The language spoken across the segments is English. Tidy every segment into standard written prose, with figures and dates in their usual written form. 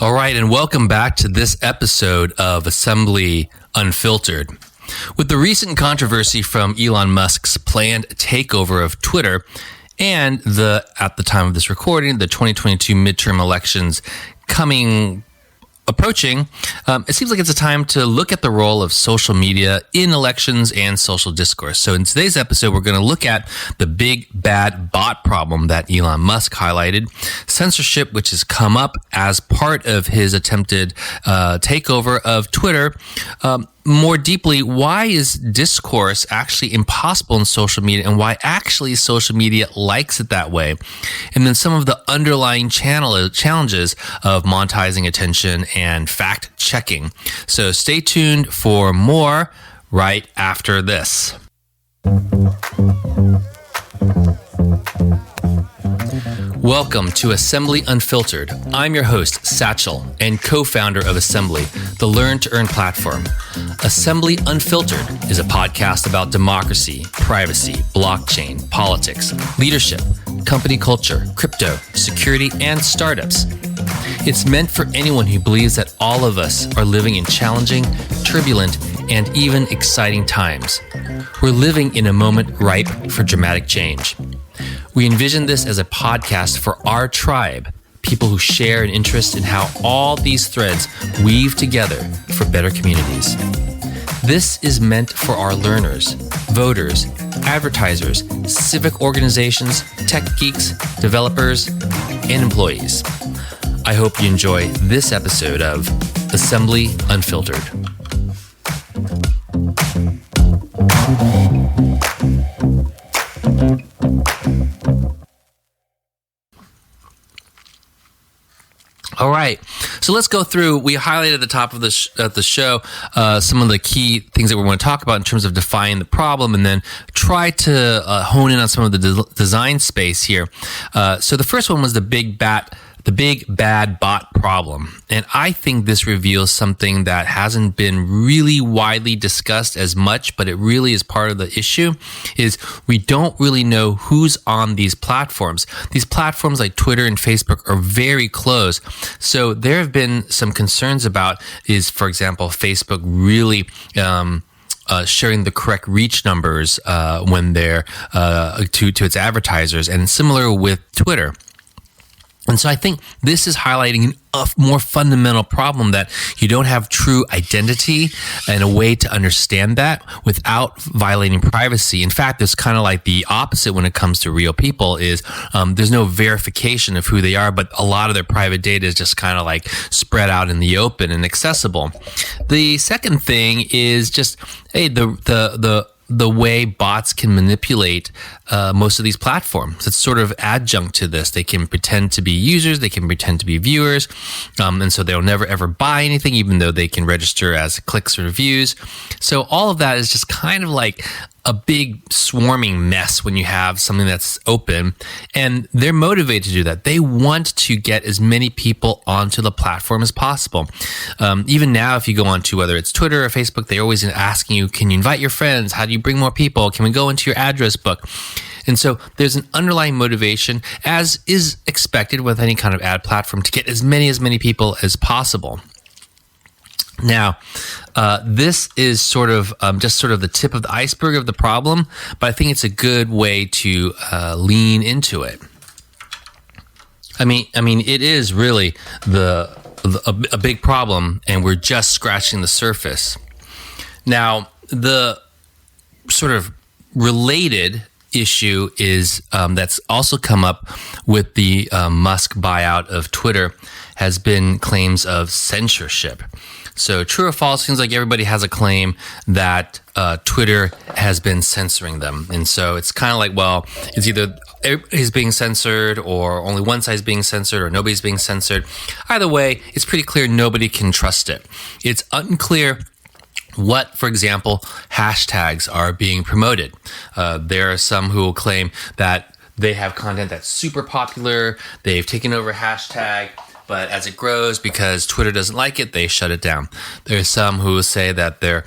All right, and welcome back to this episode of Assembly Unfiltered. With the recent controversy from Elon Musk's planned takeover of Twitter and at the time of this recording, the 2022 midterm elections approaching, it seems like it's a time to look at the role of social media in elections and social discourse. So in today's episode, we're going to look at the big bad bot problem that Elon Musk highlighted, censorship, which has come up as part of his attempted takeover of Twitter. More deeply, why is discourse actually impossible in social media and why actually social media likes it that way? And then some of the underlying challenges of monetizing attention and fact checking. So stay tuned for more right after this. Welcome to Assembly Unfiltered. I'm your host, Satchel, and co-founder of Assembly, the Learn to Earn platform. Assembly Unfiltered is a podcast about democracy, privacy, blockchain, politics, leadership, company culture, crypto, security, and startups. It's meant for anyone who believes that all of us are living in challenging, turbulent, and even exciting times. We're living in a moment ripe for dramatic change. We envision this as a podcast for our tribe, people who share an interest in how all these threads weave together for better communities. This is meant for our learners, voters, advertisers, civic organizations, tech geeks, developers, and employees. I hope you enjoy this episode of Assembly Unfiltered. All right, so let's go through. We highlighted at the top of the show some of the key things that we want to talk about in terms of defining the problem, and then try to hone in on some of the design space here. So the first one was the big bad bot problem. And I think this reveals something that hasn't been really widely discussed as much, but it really is part of the issue, is we don't really know who's on these platforms. These platforms like Twitter and Facebook are very close. So there have been some concerns about is, for example, Facebook really sharing the correct reach numbers when they're to its advertisers, and similar with Twitter. And so I think this is highlighting a more fundamental problem, that you don't have true identity and a way to understand that without violating privacy. In fact, it's kind of like the opposite when it comes to real people is there's no verification of who they are, but a lot of their private data is just kind of like spread out in the open and accessible. The second thing is just, hey, the way bots can manipulate most of these platforms. It's sort of adjunct to this. They can pretend to be users, they can pretend to be viewers, and so they'll never ever buy anything, even though they can register as clicks or views. So all of that is just kind of like a big swarming mess when you have something that's open, and they're motivated to do that. They want to get as many people onto the platform as possible. Even now, if you go onto whether it's Twitter or Facebook, they're always asking you, can you invite your friends? How do you bring more people? Can we go into your address book? And so there's an underlying motivation, as is expected with any kind of ad platform, to get as many people as possible. Now, this is sort of just sort of the tip of the iceberg of the problem, but I think it's a good way to lean into it. I mean, it is really a big problem, and we're just scratching the surface. Now, the sort of related issue is that's also come up with the Musk buyout of Twitter has been claims of censorship. So true or false, seems like everybody has a claim that Twitter has been censoring them. And so it's kind of like, well, it's either everybody's being censored or only one side's being censored or nobody's being censored. Either way, it's pretty clear nobody can trust it. It's unclear what, for example, hashtags are being promoted. There are some who will claim that they have content that's super popular. They've taken over hashtag. But as it grows, because Twitter doesn't like it, they shut it down. There's some who say that their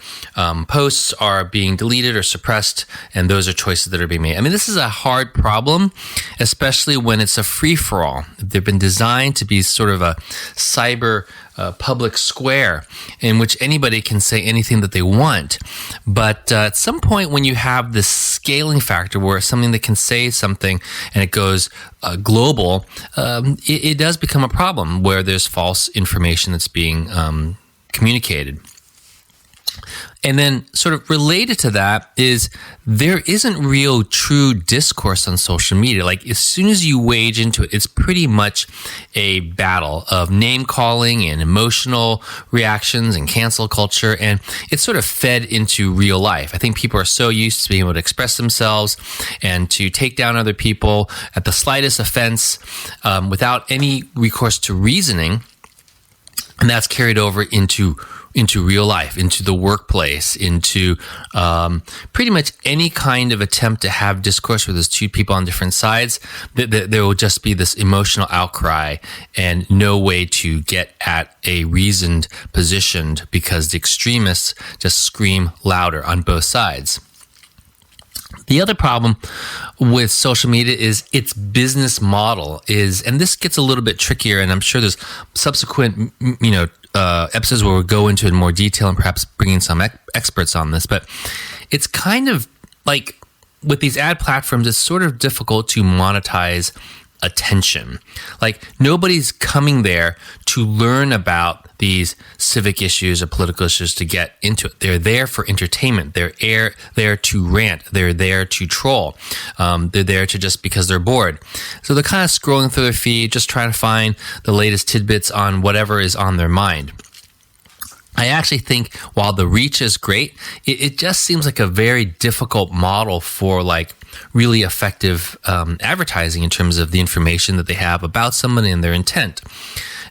posts are being deleted or suppressed, and those are choices that are being made. I mean, this is a hard problem, especially when it's a free-for-all. They've been designed to be sort of a cyber public square in which anybody can say anything that they want. But at some point when you have this scaling factor where something that can say something and it goes global, it does become a problem where there's false information that's being communicated. And then sort of related to that is there isn't real true discourse on social media. Like as soon as you wade into it, it's pretty much a battle of name calling and emotional reactions and cancel culture. And it's sort of fed into real life. I think people are so used to being able to express themselves and to take down other people at the slightest offense without any recourse to reasoning. And that's carried over into real life, into the workplace, into pretty much any kind of attempt to have discourse where there's two people on different sides. There will just be this emotional outcry and no way to get at a reasoned position because the extremists just scream louder on both sides. The other problem with social media is its business model is, and this gets a little bit trickier, and I'm sure there's subsequent, episodes where we'll go into it in more detail and perhaps bring in some experts on this, but it's kind of like with these ad platforms, it's sort of difficult to monetize attention. Like nobody's coming there to learn about these civic issues or political issues to get into it. They're there for entertainment. They're there to rant. They're there to troll. They're there to just because they're bored. So they're kind of scrolling through their feed, just trying to find the latest tidbits on whatever is on their mind. I actually think while the reach is great, it just seems like a very difficult model for like really effective advertising in terms of the information that they have about somebody and their intent.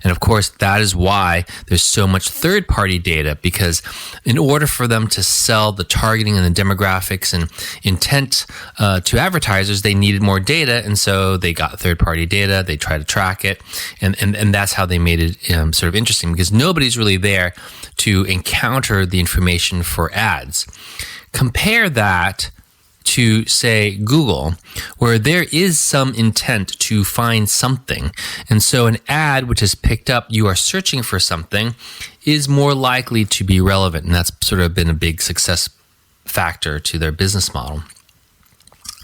And of course, that is why there's so much third-party data, because in order for them to sell the targeting and the demographics and intent to advertisers, they needed more data. And so they got third-party data, they try to track it. And that's how they made it sort of interesting, because nobody's really there to encounter the information for ads. Compare that to, say, Google, where there is some intent to find something. And so an ad which is picked up, you are searching for something, is more likely to be relevant. And that's sort of been a big success factor to their business model.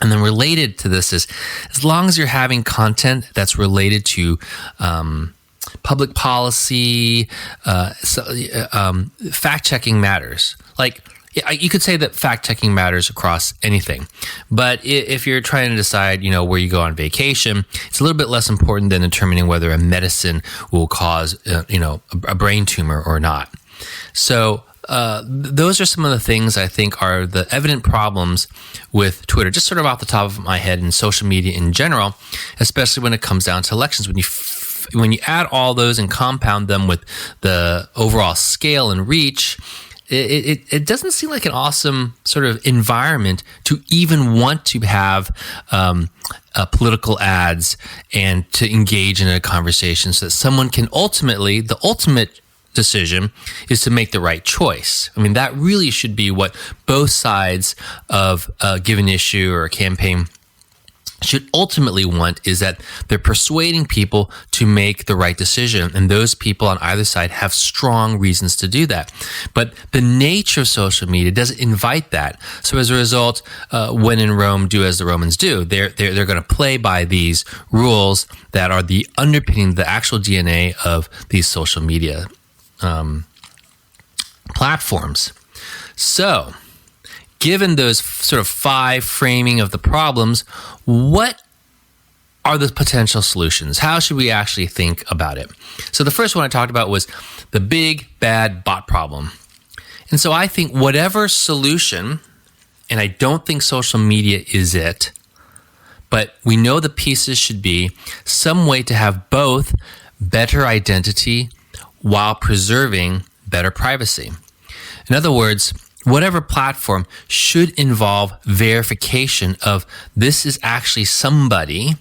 And then related to this is, as long as you're having content that's related to public policy, fact-checking matters. Like, you could say that fact-checking matters across anything. But if you're trying to decide, where you go on vacation, it's a little bit less important than determining whether a medicine will cause, a brain tumor or not. So those are some of the things I think are the evident problems with Twitter, just sort of off the top of my head, and social media in general, especially when it comes down to elections. When you add all those and compound them with the overall scale and reach, it doesn't seem like an awesome sort of environment to even want to have political ads and to engage in a conversation so that someone can the ultimate decision is to make the right choice. I mean, that really should be what both sides of a given issue or a campaign should ultimately want, is that they're persuading people to make the right decision. And those people on either side have strong reasons to do that. But the nature of social media doesn't invite that. So as a result, when in Rome, do as the Romans do. They're going to play by these rules that are the underpinning, the actual DNA of these social media platforms. So, given those sort of 5 framing of the problems, what are the potential solutions? How should we actually think about it? So the first one I talked about was the big, bad bot problem. And so I think whatever solution, and I don't think social media is it, but we know the pieces should be some way to have both better identity while preserving better privacy. In other words, whatever platform should involve verification of this is actually somebody,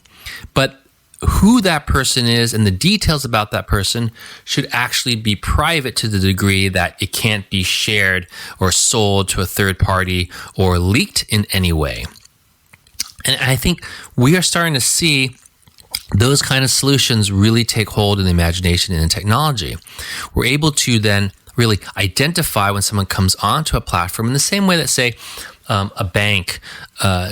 but who that person is and the details about that person should actually be private to the degree that it can't be shared or sold to a third party or leaked in any way. And I think we are starting to see those kind of solutions really take hold in the imagination and in technology. We're able to then really identify when someone comes onto a platform in the same way that, say, a bank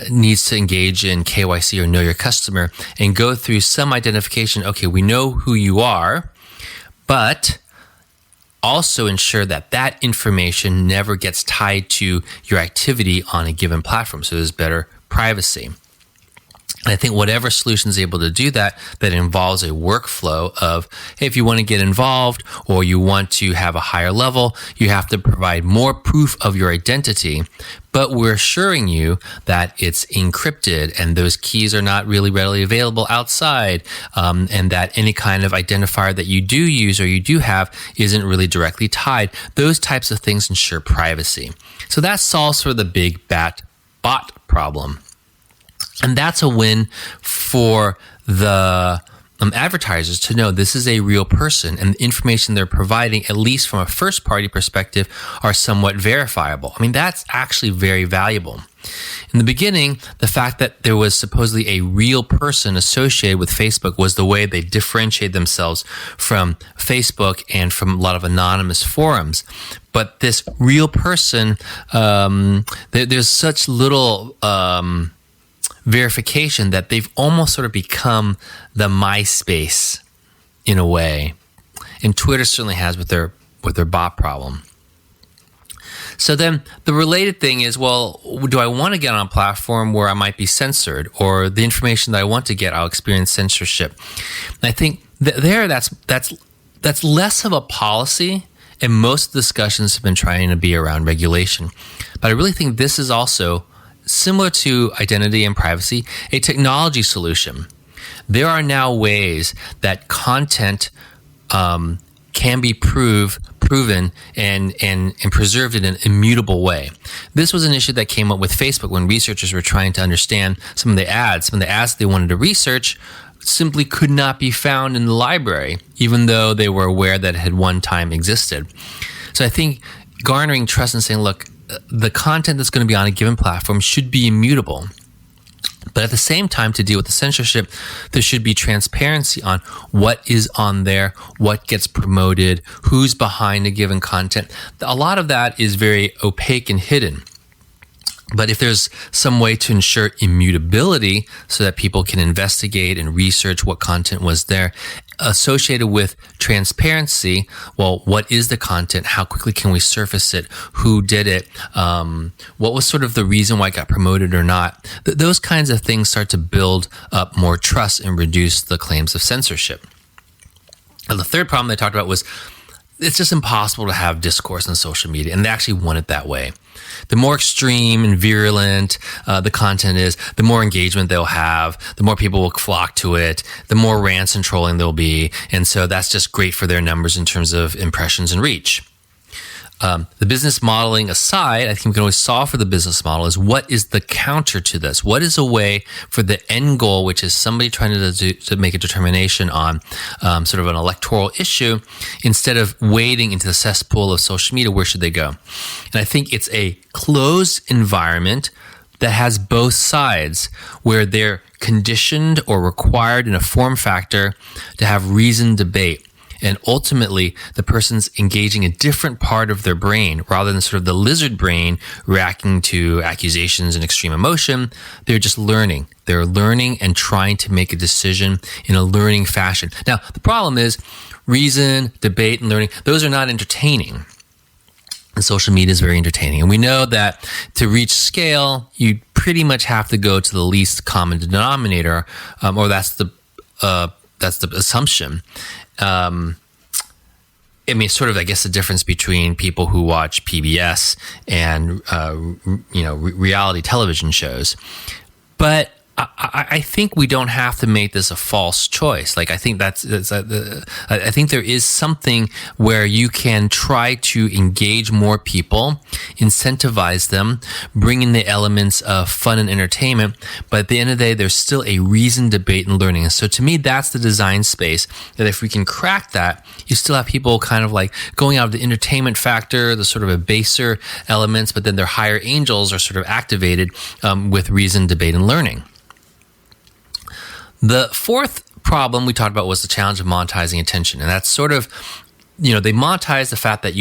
needs to engage in KYC or know your customer and go through some identification. Okay, we know who you are, but also ensure that that information never gets tied to your activity on a given platform. So there's better privacy. And I think whatever solution is able to do that involves a workflow of, hey, if you want to get involved or you want to have a higher level, you have to provide more proof of your identity. But we're assuring you that it's encrypted and those keys are not really readily available outside, and that any kind of identifier that you do use or you do have isn't really directly tied. Those types of things ensure privacy. So that solves for the big bot problem. And that's a win for the advertisers to know this is a real person and the information they're providing, at least from a first party perspective, are somewhat verifiable. I mean, that's actually very valuable. In the beginning, the fact that there was supposedly a real person associated with Facebook was the way they differentiate themselves from Facebook and from a lot of anonymous forums. But this real person, there's such little verification that they've almost sort of become the MySpace in a way, and Twitter certainly has with their bot problem. So then the related thing is, well, do I want to get on a platform where I might be censored, or the information that I want to get, I'll experience censorship? And I think that's less of a policy, and most discussions have been trying to be around regulation. But I really think this is also, similar to identity and privacy, a technology solution. There are now ways that content can be proven and preserved in an immutable way. This was an issue that came up with Facebook when researchers were trying to understand some of the ads they wanted to research simply could not be found in the library, even though they were aware that it had one time existed. So I think garnering trust and saying, look, the content that's going to be on a given platform should be immutable. But at the same time, to deal with the censorship, there should be transparency on what is on there, what gets promoted, who's behind a given content. A lot of that is very opaque and hidden. But if there's some way to ensure immutability so that people can investigate and research what content was there, associated with transparency, well, what is the content? How quickly can we surface it? Who did it? What was sort of the reason why it got promoted or not? Those kinds of things start to build up more trust and reduce the claims of censorship. And the third problem they talked about was it's just impossible to have discourse on social media, and they actually want it that way. The more extreme and virulent the content is, the more engagement they'll have, the more people will flock to it, the more rants and trolling there'll be, and so that's just great for their numbers in terms of impressions and reach. The business modeling aside, I think we can always solve for the business model is what is the counter to this? What is a way for the end goal, which is somebody trying to make a determination on sort of an electoral issue, instead of wading into the cesspool of social media, where should they go? And I think it's a closed environment that has both sides, where they're conditioned or required in a form factor to have reasoned debate. And ultimately, the person's engaging a different part of their brain rather than sort of the lizard brain reacting to accusations and extreme emotion. They're just learning. They're learning and trying to make a decision in a learning fashion. Now, the problem is reason, debate, and learning, those are not entertaining. And social media is very entertaining. And we know that to reach scale, you pretty much have to go to the least common denominator, or that's the assumption. I mean, sort of, I guess, the difference between people who watch PBS and, reality television shows. But I think we don't have to make this a false choice. Like, I think I think there is something where you can try to engage more people, incentivize them, bring in the elements of fun and entertainment. But at the end of the day, there's still a reason, debate, and learning. And so to me, that's the design space that if we can crack that, you still have people kind of like going out of the entertainment factor, the sort of a baser elements, but then their higher angels are sort of activated with reason, debate, and learning. The fourth problem we talked about was the challenge of monetizing attention. And that's sort of, they monetize the fact that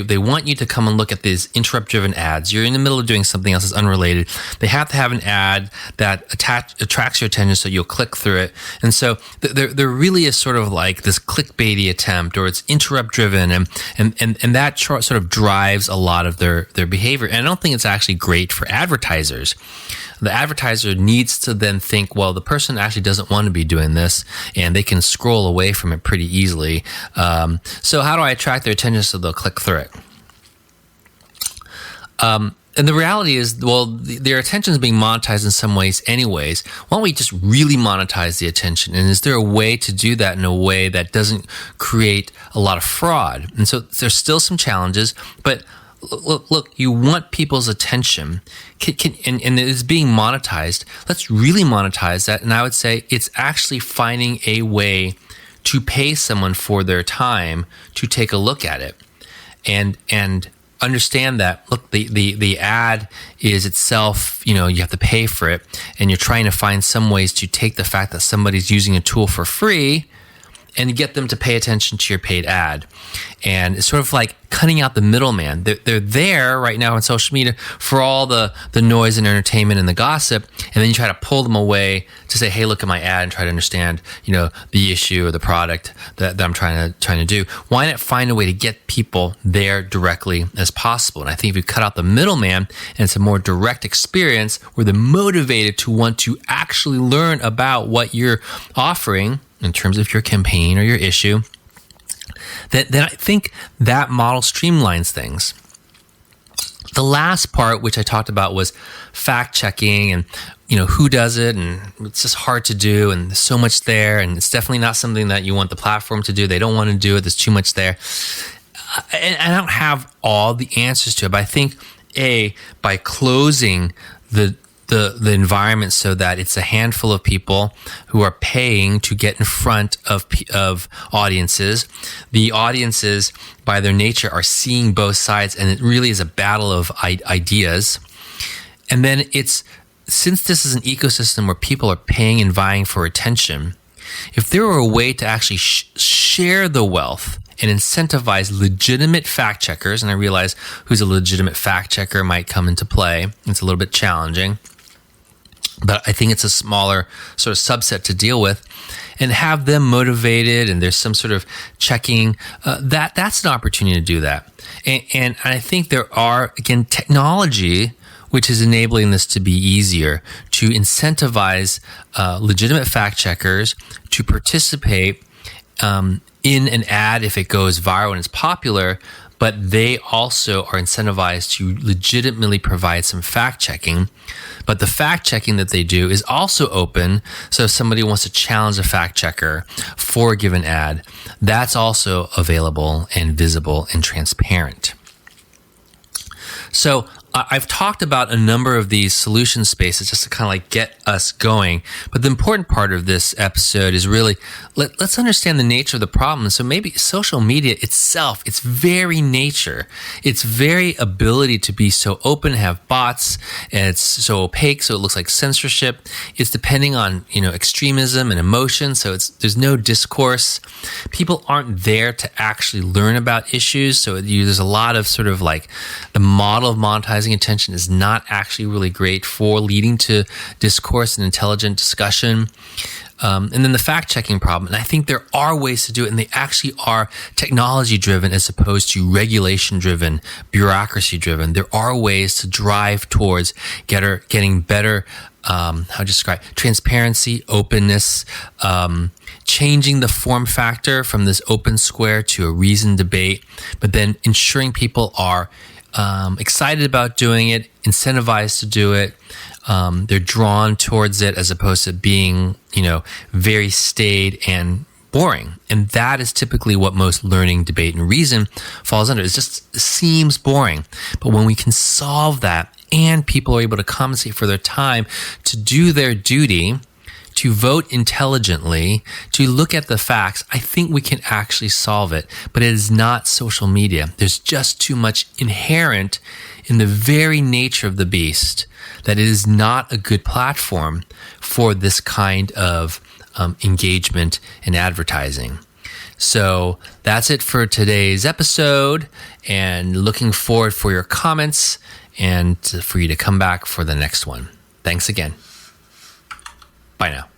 they want you to come and look at these interrupt-driven ads. You're in the middle of doing something else that's unrelated. They have to have an ad that attracts your attention so you'll click through it. And so there really is sort of like this clickbaity attempt, or it's interrupt-driven, and that sort of drives a lot of their behavior. And I don't think it's actually great for advertisers. The advertiser needs to then think, well, the person actually doesn't want to be doing this, and they can scroll away from it pretty easily. So how do I attract their attention so they'll click through it? And the reality is, well, their attention is being monetized in some ways anyways. Why don't we just really monetize the attention? And is there a way to do that in a way that doesn't create a lot of fraud? And so there's still some challenges, but look, you want people's attention, and it is being monetized. Let's really monetize that. And I would say it's actually finding a way to pay someone for their time to take a look at it, and understand that, look, the ad is itself, you have to pay for it, and you're trying to find some ways to take the fact that somebody's using a tool for free and get them to pay attention to your paid ad. And it's sort of like cutting out the middleman. They're there right now on social media for all the noise and entertainment and the gossip, and then you try to pull them away to say, hey, look at my ad, and try to understand, the issue or the product that I'm trying to do. Why not find a way to get people there directly as possible? And I think if you cut out the middleman and it's a more direct experience where they're motivated to want to actually learn about what you're offering in terms of your campaign or your issue, then I think that model streamlines things. The last part, which I talked about, was fact checking, and who does it, and it's just hard to do, and there's so much there, and it's definitely not something that you want the platform to do. They don't want to do it. There's too much there, and I don't have all the answers to it. But I think by closing the environment so that it's a handful of people who are paying to get in front of audiences. The audiences, by their nature, are seeing both sides, and it really is a battle of ideas. And then since this is an ecosystem where people are paying and vying for attention, if there were a way to actually share the wealth and incentivize legitimate fact checkers, and I realize who's a legitimate fact checker might come into play. It's a little bit challenging, but I think it's a smaller sort of subset to deal with, and have them motivated, and there's some sort of checking. That's an opportunity to do that. And I think there are, again, technology which is enabling this to be easier, to incentivize legitimate fact checkers to participate in an ad if it goes viral and it's popular, but they also are incentivized to legitimately provide some fact checking. But the fact checking that they do is also open. So if somebody wants to challenge a fact checker for a given ad, that's also available and visible and transparent. So I've talked about a number of these solution spaces just to kind of like get us going. But the important part of this episode is really, let's understand the nature of the problem. So maybe social media itself, its very nature, its very ability to be so open, have bots, and it's so opaque, so it looks like censorship. It's depending on, extremism and emotion. So there's no discourse. People aren't there to actually learn about issues. So there's a lot of sort of like the model of monetizing attention is not actually really great for leading to discourse and intelligent discussion. And then the fact-checking problem. And I think there are ways to do it, and they actually are technology-driven as opposed to regulation-driven, bureaucracy-driven. There are ways to drive towards getting better, transparency, openness, changing the form factor from this open square to a reasoned debate, but then ensuring people are excited about doing it, incentivized to do it. They're drawn towards it as opposed to being, very staid and boring. And that is typically what most learning, debate, and reason falls under. It just seems boring. But when we can solve that and people are able to compensate for their time to do their duty, to vote intelligently, to look at the facts, I think we can actually solve it. But it is not social media. There's just too much inherent in the very nature of the beast that it is not a good platform for this kind of engagement in advertising. So that's it for today's episode, and looking forward for your comments and for you to come back for the next one. Thanks again. Bye now.